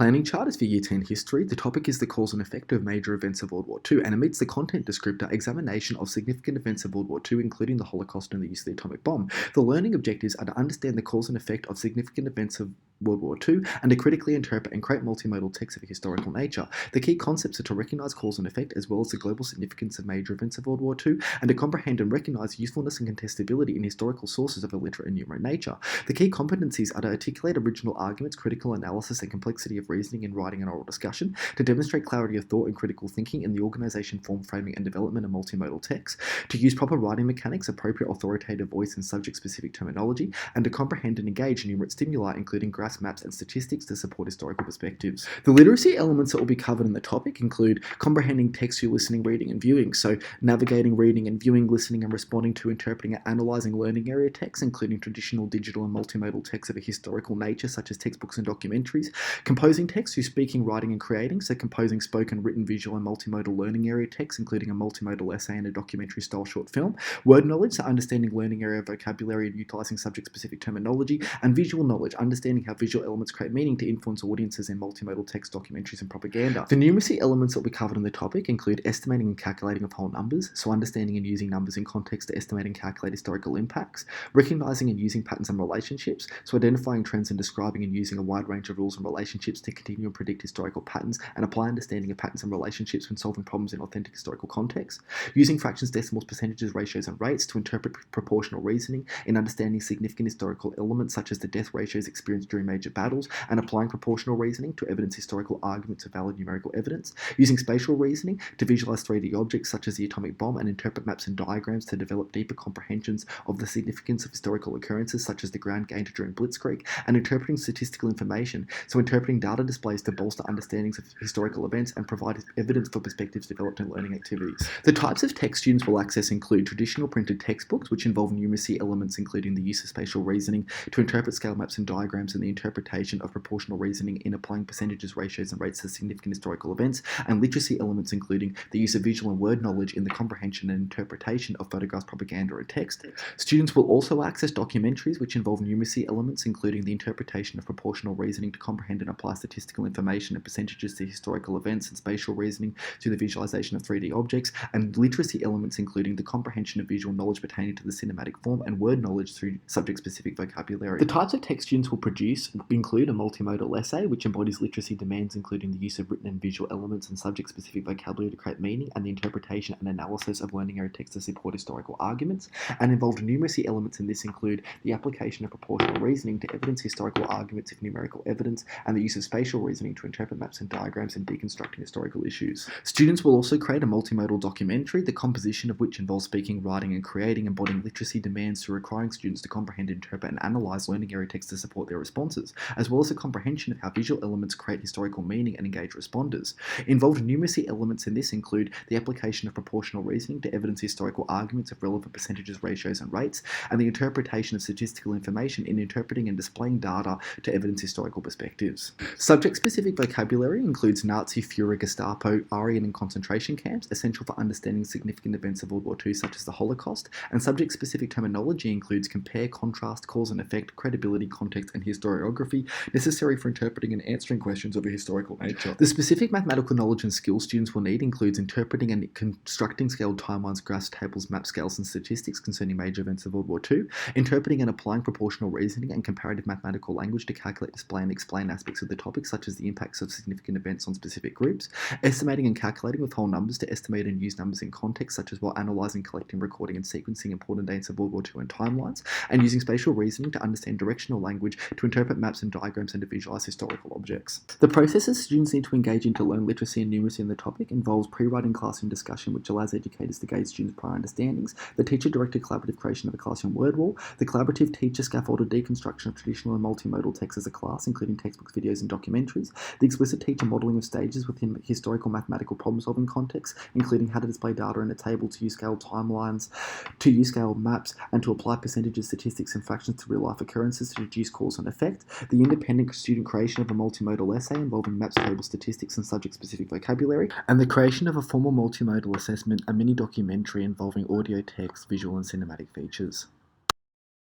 Planning chart is for Year 10 History. The topic is the cause and effect of major events of World War II, and it meets the content descriptor examination of significant events of World War II, including the Holocaust and the use of the atomic bomb. The learning objectives are to understand the cause and effect of significant events of World War II and to critically interpret and create multimodal texts of a historical nature. The key concepts are to recognise cause and effect, as well as the global significance of major events of World War II, and to comprehend and recognise usefulness and contestability in historical sources of a literate and numerate nature. The key competencies are to articulate original arguments, critical analysis, and complexity of reasoning in writing and oral discussion, to demonstrate clarity of thought and critical thinking in the organisation, form, framing, and development of multimodal text, to use proper writing mechanics, appropriate authoritative voice and subject-specific terminology, and to comprehend and engage numerate stimuli, including graphs, maps, and statistics to support historical perspectives. The literacy elements that will be covered in the topic include comprehending textual listening, reading, and viewing, so navigating, reading, and viewing, listening, and responding to, interpreting, and analysing learning area texts, including traditional, digital, and multimodal texts of a historical nature, such as textbooks and documentaries, composing text through speaking, writing, and creating, so composing spoken, written, visual, and multimodal learning area text, including a multimodal essay and a documentary-style short film, word knowledge, so understanding learning area vocabulary and utilising subject-specific terminology, and visual knowledge, understanding how visual elements create meaning to influence audiences in multimodal text, documentaries, and propaganda. The numeracy elements that we covered in the topic include estimating and calculating of whole numbers, so understanding and using numbers in context to estimate and calculate historical impacts, recognising and using patterns and relationships, so identifying trends and describing and using a wide range of rules and relationships to continue and predict historical patterns and apply understanding of patterns and relationships when solving problems in authentic historical contexts, using fractions, decimals, percentages, ratios, and rates to interpret proportional reasoning in understanding significant historical elements such as the death ratios experienced during major battles, and applying proportional reasoning to evidence historical arguments of valid numerical evidence, using spatial reasoning to visualize 3D objects such as the atomic bomb and interpret maps and diagrams to develop deeper comprehensions of the significance of historical occurrences such as the ground gained during Blitzkrieg, and interpreting statistical information, so interpreting data displays to bolster understandings of historical events and provide evidence for perspectives developed in learning activities. The types of text students will access include traditional printed textbooks, which involve numeracy elements including the use of spatial reasoning to interpret scale maps and diagrams and the interpretation of proportional reasoning in applying percentages, ratios, and rates to significant historical events, and literacy elements including the use of visual and word knowledge in the comprehension and interpretation of photographs, propaganda, and text. Students will also access documentaries, which involve numeracy elements including the interpretation of proportional reasoning to comprehend and apply statistical information and percentages to historical events, and spatial reasoning through the visualization of 3D objects, and literacy elements including the comprehension of visual knowledge pertaining to the cinematic form and word knowledge through subject-specific vocabulary. The types of text students will produce include a multimodal essay, which embodies literacy demands including the use of written and visual elements and subject-specific vocabulary to create meaning and the interpretation and analysis of learning area text to support historical arguments, and involved numeracy elements in this include the application of proportional reasoning to evidence historical arguments of numerical evidence and the use of spatial reasoning to interpret maps and diagrams and deconstructing historical issues. Students will also create a multimodal documentary, the composition of which involves speaking, writing, and creating, embodying literacy demands through requiring students to comprehend, interpret, and analyse learning area text to support their responses, as well as a comprehension of how visual elements create historical meaning and engage responders. Involved numeracy elements in this include the application of proportional reasoning to evidence historical arguments of relevant percentages, ratios, and rates, and the interpretation of statistical information in interpreting and displaying data to evidence historical perspectives. Subject-specific vocabulary includes Nazi, Fuhrer, Gestapo, Aryan, and concentration camps, essential for understanding significant events of World War II such as the Holocaust, and subject-specific terminology includes compare, contrast, cause and effect, credibility, context, and historiography, necessary for interpreting and answering questions of a historical nature. The specific mathematical knowledge and skills students will need includes interpreting and constructing scaled timelines, graphs, tables, maps, scales, and statistics concerning major events of World War II, interpreting and applying proportional reasoning and comparative mathematical language to calculate, display, and explain aspects of the topic such as the impacts of significant events on specific groups, estimating and calculating with whole numbers to estimate and use numbers in context such as while analysing, collecting, recording, and sequencing important dates of World War II and timelines, and using spatial reasoning to understand directional language to interpret maps and diagrams and to visualise historical objects. The processes students need to engage in to learn literacy and numeracy in the topic involves pre-writing classroom discussion, which allows educators to gauge students' prior understandings, the teacher-directed collaborative creation of a classroom word wall, the collaborative teacher-scaffolded deconstruction of traditional and multimodal text as a class, including textbooks, videos, and documentaries, the explicit teacher modelling of stages within historical mathematical problem-solving contexts, including how to display data in a table, to use scaled timelines, to use scaled maps, and to apply percentages, statistics, and fractions to real-life occurrences to deduce cause and effect, the independent student creation of a multimodal essay involving maps, tables, statistics, and subject-specific vocabulary, and the creation of a formal multimodal assessment, a mini documentary involving audio, text, visual, and cinematic features.